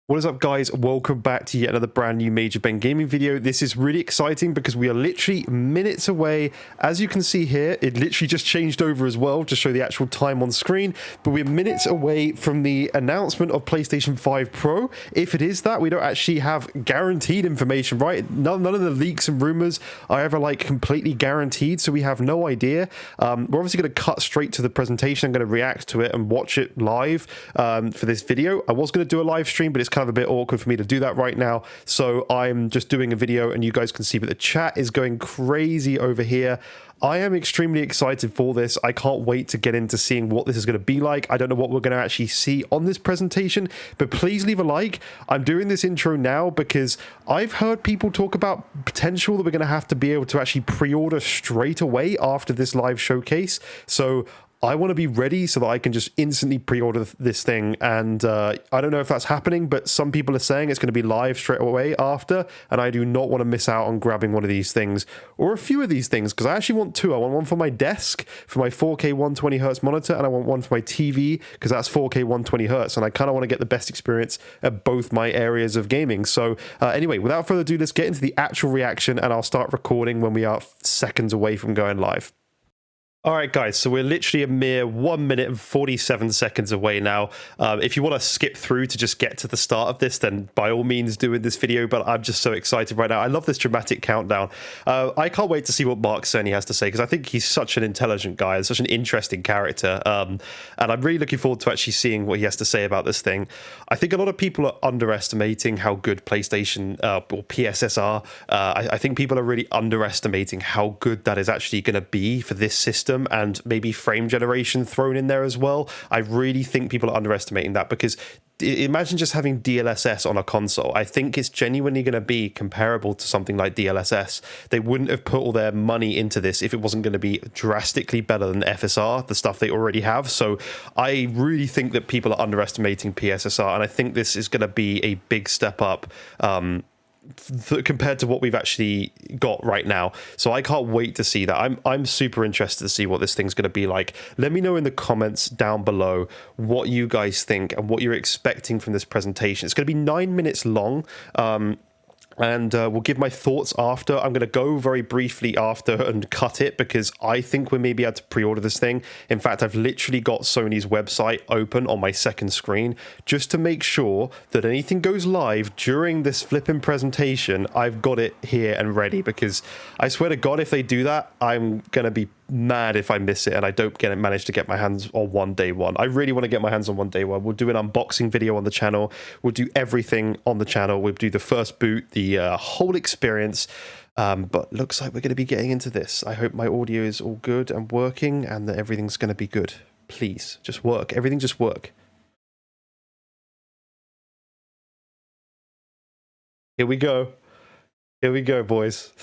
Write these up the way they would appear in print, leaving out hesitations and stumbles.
What is up, guys? Welcome back to yet another brand new Major Ben Gaming video. This is really exciting because we are literally minutes away. As you can see here, it literally just changed over as well to show the actual time on screen, but we're minutes away from the announcement of PlayStation 5 Pro. If it is that, we don't actually have guaranteed information, right? None of the leaks and rumors are ever like completely guaranteed, so we have no idea. We're obviously going to cut straight to the presentation. I'm going to react to it and watch it live for this video. I was going to do a live stream, but it's kind of a bit awkward for me to do that right now, so I'm just doing a video and you guys can see, but the chat is going crazy over here. I am extremely excited for this. I can't wait to get into seeing what this is going to be like. I don't know what we're going to actually see on this presentation, but please leave a like. I'm doing this intro now because I've heard people talk about potential that we're going to have to be able to actually pre-order straight away after this live showcase, so I want to be ready so that I can just instantly pre-order this thing, and I don't know if that's happening, but some people are saying it's going to be live straight away after, and I do not want to miss out on grabbing one of these things, or a few of these things, because I actually want two. I want one for my desk, for my 4K 120Hz monitor, and I want one for my TV, because that's 4K 120Hz, and I kind of want to get the best experience at both my areas of gaming. So anyway, without further ado, let's get into the actual reaction, and I'll start recording when we are seconds away from going live. All right, guys, so we're literally a mere 1 minute and 47 seconds away now. If you want to skip through to just get to the start of this, then by all means do in this video, but I'm just so excited right now. I love this dramatic countdown. I can't wait to see what Mark Cerny has to say, because I think he's such an intelligent guy and such an interesting character. And I'm really looking forward to actually seeing what he has to say about this thing. I think a lot of people are underestimating how good PlayStation or PSS are. I think people are really underestimating how good that is actually going to be for this system, and maybe frame generation thrown in there as well. I really think people are underestimating that, because imagine just having DLSS on a console. I think it's genuinely going to be comparable to something like DLSS. They wouldn't have put all their money into this if it wasn't going to be drastically better than FSR, the stuff they already have. So I really think that people are underestimating PSSR, and I think this is going to be a big step up compared to what we've actually got right now. So I can't wait to see that. I'm super interested to see what this thing's going to be like. Let me know in the comments down below what you guys think and what you're expecting from this presentation. It's going to be 9 minutes long. And we'll give my thoughts after. I'm going to go very briefly after and cut it, because I think we may be able to pre-order this thing. In fact, I've literally got Sony's website open on my second screen just to make sure that anything goes live during this flipping presentation, I've got it here and ready, because I swear to God, if they do that, I'm going to be mad if I miss it and I don't manage to get my hands on day one. I really want to get my hands on day one. We'll do an unboxing video on the channel. We'll do everything on the channel. We'll do the first boot, the whole experience. But looks like we're going to be getting into this. I hope my audio is all good and working, and that everything's going to be good. Please, just work. Everything just work. Here we go. Here we go, boys.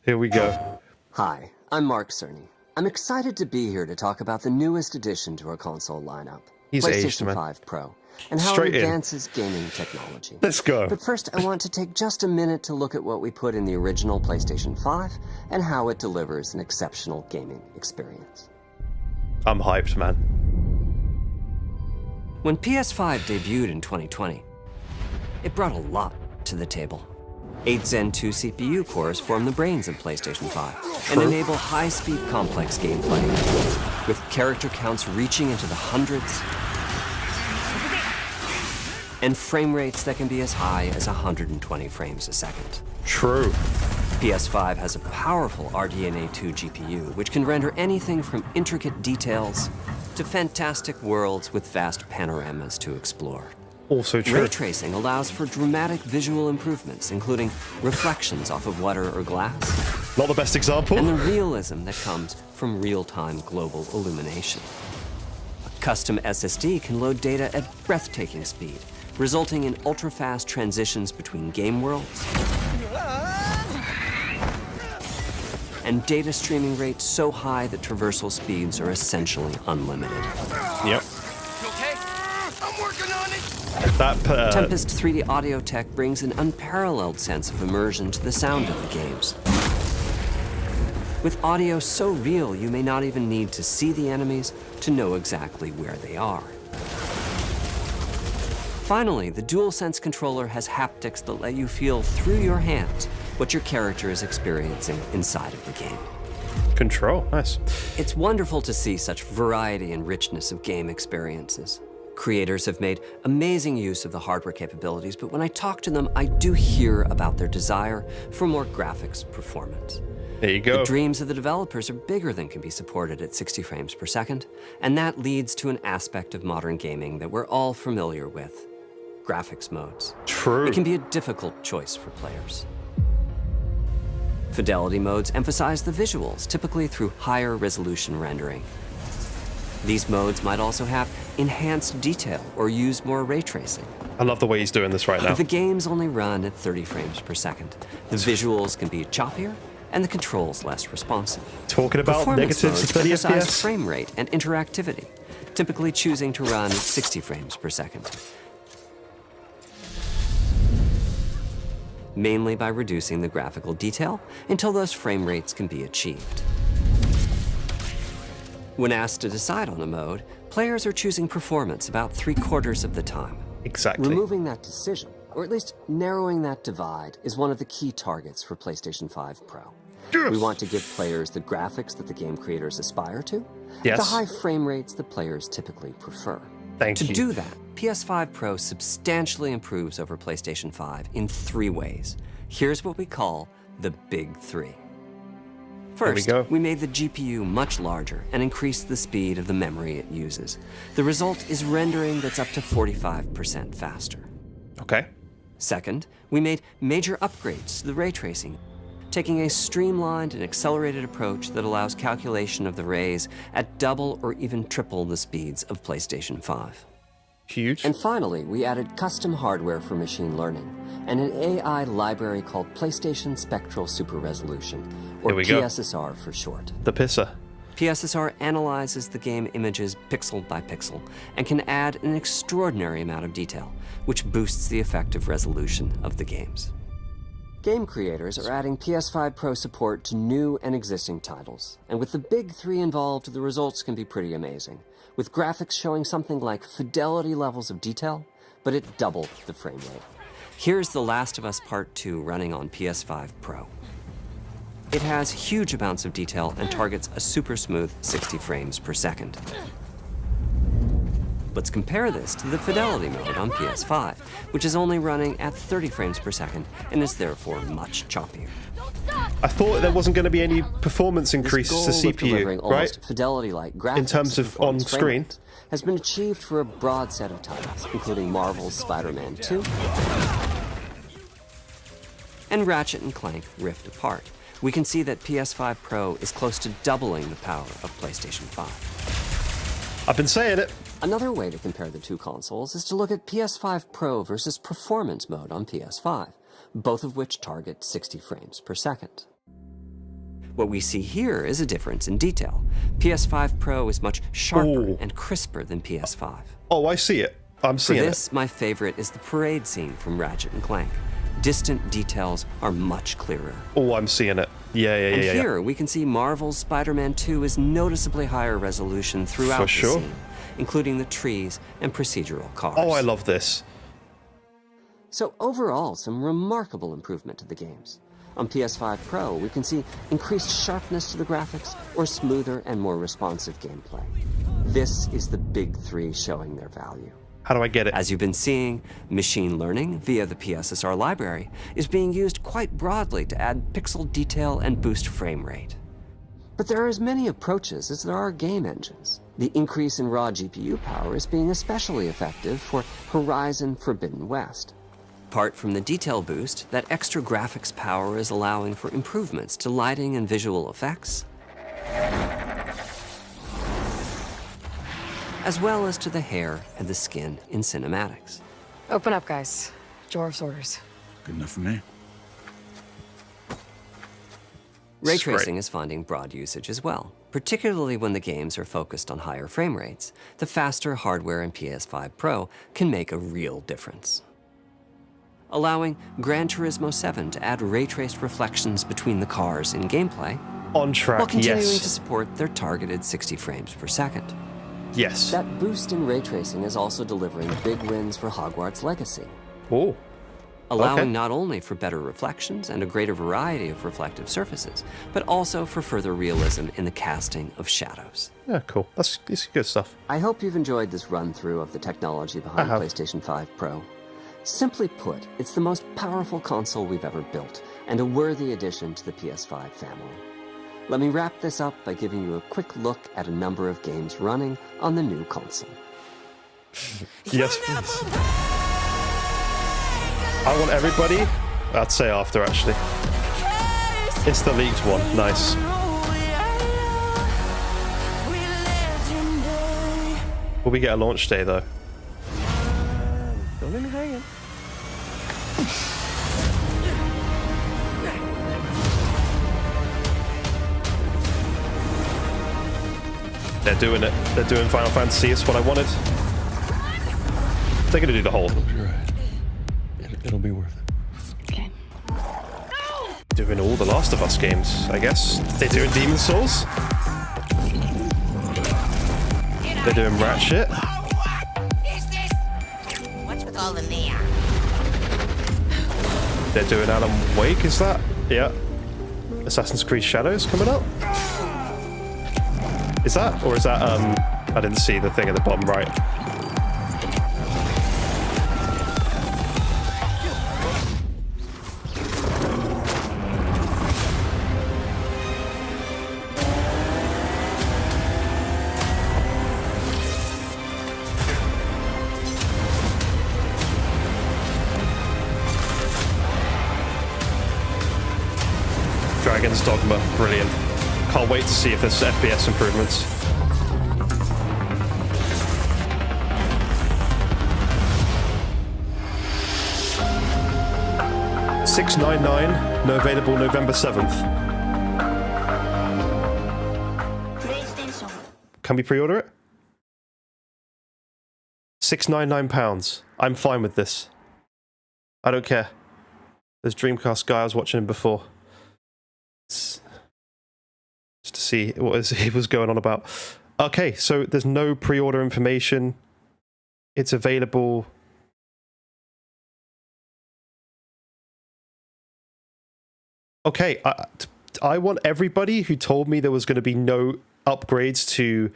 Here we go. Hi, I'm Mark Cerny. I'm excited to be here to talk about the newest addition to our console lineup, He's aged, PlayStation man. 5 Pro, and how Straight it in. advances gaming technology. Let's go. But first, I want to take just a minute to look at what we put in the original PlayStation 5 and how it delivers an exceptional gaming experience. I'm hyped, man. When PS5 debuted in 2020, it brought a lot to the table. 8 Zen 2 CPU cores form the brains of PlayStation 5 and enable high-speed complex gameplay, with character counts reaching into the hundreds and frame rates that can be as high as 120 frames a second. True. PS5 has a powerful RDNA 2 GPU, which can render anything from intricate details to fantastic worlds with vast panoramas to explore. Also true. Ray tracing allows for dramatic visual improvements, including reflections off of water or glass, Not the best example. and the realism that comes from real-time global illumination. A custom SSD can load data at breathtaking speed, resulting in ultra-fast transitions between game worlds and data streaming rates so high that traversal speeds are essentially unlimited. Yep. Okay, I'm working on it. That Tempest 3D audio tech brings an unparalleled sense of immersion to the sound of the games. With audio so real, you may not even need to see the enemies to know exactly where they are. Finally, the DualSense controller has haptics that let you feel through your hands what your character is experiencing inside of the game. Control, nice. It's wonderful to see such variety and richness of game experiences. Creators have made amazing use of the hardware capabilities, but when I talk to them, I do hear about their desire for more graphics performance. There you go. The dreams of the developers are bigger than can be supported at 60 frames per second, and that leads to an aspect of modern gaming that we're all familiar with: graphics modes. True. It can be a difficult choice for players. Fidelity modes emphasize the visuals, typically through higher resolution rendering. These modes might also have enhanced detail or use more ray tracing. I love the way he's doing this right now. But the games only run at 30 frames per second. The visuals can be choppier and the controls less responsive. Talking about Performance negatives modes to 30 emphasize FPS. frame rate and interactivity, typically choosing to run at 60 frames per second. Mainly by reducing the graphical detail until those frame rates can be achieved. When asked to decide on a mode, players are choosing performance about 3/4 of the time. Exactly. Removing that decision, or at least narrowing that divide, is one of the key targets for PlayStation 5 Pro. Yes. We want to give players the graphics that the game creators aspire to, Yes. the high frame rates that players typically prefer. Thank To you. do that, PS5 Pro substantially improves over PlayStation 5 in 3 ways. Here's what we call the Big 3. First, go. we made the GPU much larger and increased the speed of the memory it uses. The result is rendering that's up to 45% faster. Okay. Second, we made major upgrades to the ray tracing, taking a streamlined and accelerated approach that allows calculation of the rays at double or even triple the speeds of PlayStation 5. Huge. And finally, we added custom hardware for machine learning and an AI library called PlayStation Spectral Super Resolution, or Here we go. PSSR for short. The pisser. PSSR analyzes the game images pixel by pixel and can add an extraordinary amount of detail, which boosts the effective resolution of the games. Game creators are adding PS5 Pro support to new and existing titles, and with the Big 3 involved, the results can be pretty amazing, with graphics showing something like fidelity levels of detail, but at double the frame rate. Here's The Last of Us Part 2 running on PS5 Pro. It has huge amounts of detail and targets a super smooth 60 frames per second. Let's compare this to the Fidelity mode on PS5, which is only running at 30 frames per second and is therefore much choppier. I thought there wasn't going to be any performance increase to This goal of delivering CPU, right? almost Fidelity-like graphics In terms and of performance on-screen. frame rates has been achieved for a broad set of titles, including Marvel's Spider-Man 2 and Ratchet & Clank Rift Apart. We can see that PS5 Pro is close to doubling the power of PlayStation 5. I've been saying it. Another way to compare the two consoles is to look at PS5 Pro versus Performance mode on PS5, both of which target 60 frames per second. What we see here is a difference in detail. PS5 Pro is much sharper Ooh. and crisper than PS5. Oh, I see it. I'm For seeing this, my favorite is the parade scene from Ratchet & Clank. Distant details are much clearer. it. Oh, I'm seeing it. Yeah. And here, we can see Marvel's Spider-Man 2 is noticeably higher resolution throughout For the sure. scene, including the trees and procedural cars. Oh, I love this. So overall, some remarkable improvement to the games. On PS5 Pro, we can see increased sharpness to the graphics or smoother and more responsive gameplay. This is the Big 3 showing their value. How do I get it? As you've been seeing, machine learning via the PSSR library is being used quite broadly to add pixel detail and boost frame rate. But there are as many approaches as there are game engines. The increase in raw GPU power is being especially effective for Horizon Forbidden West. Apart from the detail boost, that extra graphics power is allowing for improvements to lighting and visual effects, as well as to the hair and the skin in cinematics. Open up, guys. Jorv's orders. Good enough for me. Ray That's great. tracing is finding broad usage as well, particularly when the games are focused on higher frame rates. The faster hardware in PS5 Pro can make a real difference. Allowing Gran Turismo 7 to add ray-traced reflections between the cars in gameplay, On track, while continuing yes. to support their targeted 60 frames per second. Yes. That boost in ray tracing is also delivering big wins for Hogwarts Legacy, Oh. allowing Okay. not only for better reflections and a greater variety of reflective surfaces, but also for further realism in the casting of shadows. Yeah, cool. That's good stuff. I hope you've enjoyed this run-through of the technology behind have. PlayStation 5 Pro. Simply put, it's the most powerful console we've ever built, and a worthy addition to the PS5 family. Let me wrap this up by giving you a quick look at a number of games running on the new console. Yes, please. I want everybody. I'd say after, actually. It's the leaked one. Nice. Will we get a launch day, though? Don't let me hanging. They're doing it. They're doing Final Fantasy. It's what I wanted. They're going to do the whole. You're right. It'll be worth it. Okay. Doing all the Last of Us games, I guess. They're doing Demon Souls. They're doing Ratchet. What's with all the neon? They're doing Alan Wake, is that? Yeah. Assassin's Creed Shadows coming up? Is that? Or is that, I didn't see the thing at the bottom right. Dragon's Dogma, brilliant. Can't wait to see if there's FPS improvements. $699, no available November 7th. PlayStation. Can we pre-order it? £699. I'm fine with this. I don't care. There's Dreamcast guy, I was watching him before. Just to see what he was going on about. Okay, so there's no pre-order information. It's available. Okay, I want everybody who told me there was going to be no upgrades to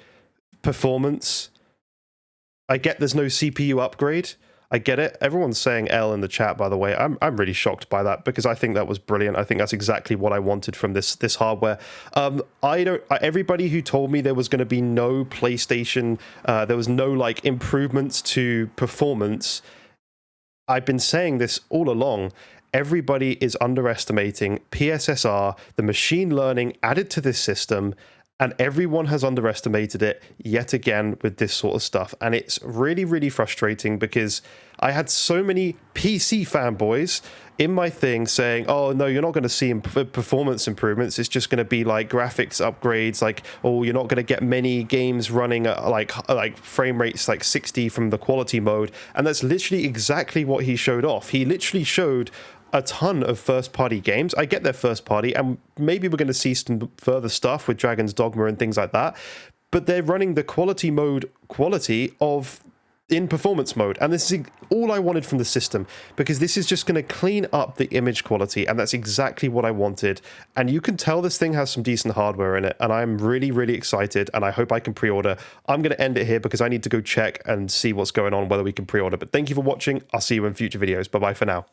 performance. I get there's no CPU upgrade. I get it. Everyone's saying L in the chat, by the way. I'm really shocked by that because I think that was brilliant. I think that's exactly what I wanted from this hardware. Everybody who told me there was going to be no PlayStation, there was no like improvements to performance. I've been saying this all along. Everybody is underestimating PSSR, the machine learning added to this system, and everyone has underestimated it yet again with this sort of stuff. And it's really, really frustrating because I had so many PC fanboys in my thing saying, oh, no, you're not going to see performance improvements. It's just going to be like graphics upgrades. Like, oh, you're not going to get many games running at like frame rates like 60 from the quality mode. And that's literally exactly what he showed off. He literally showed a ton of first-party games. I get they're first-party, and maybe we're going to see some further stuff with Dragon's Dogma and things like that, but they're running the quality mode in performance mode, and this is all I wanted from the system, because this is just going to clean up the image quality, and that's exactly what I wanted. And you can tell this thing has some decent hardware in it, and I'm really, really excited, and I hope I can pre-order. I'm going to end it here because I need to go check and see what's going on, whether we can pre-order. But thank you for watching. I'll see you in future videos. Bye-bye for now.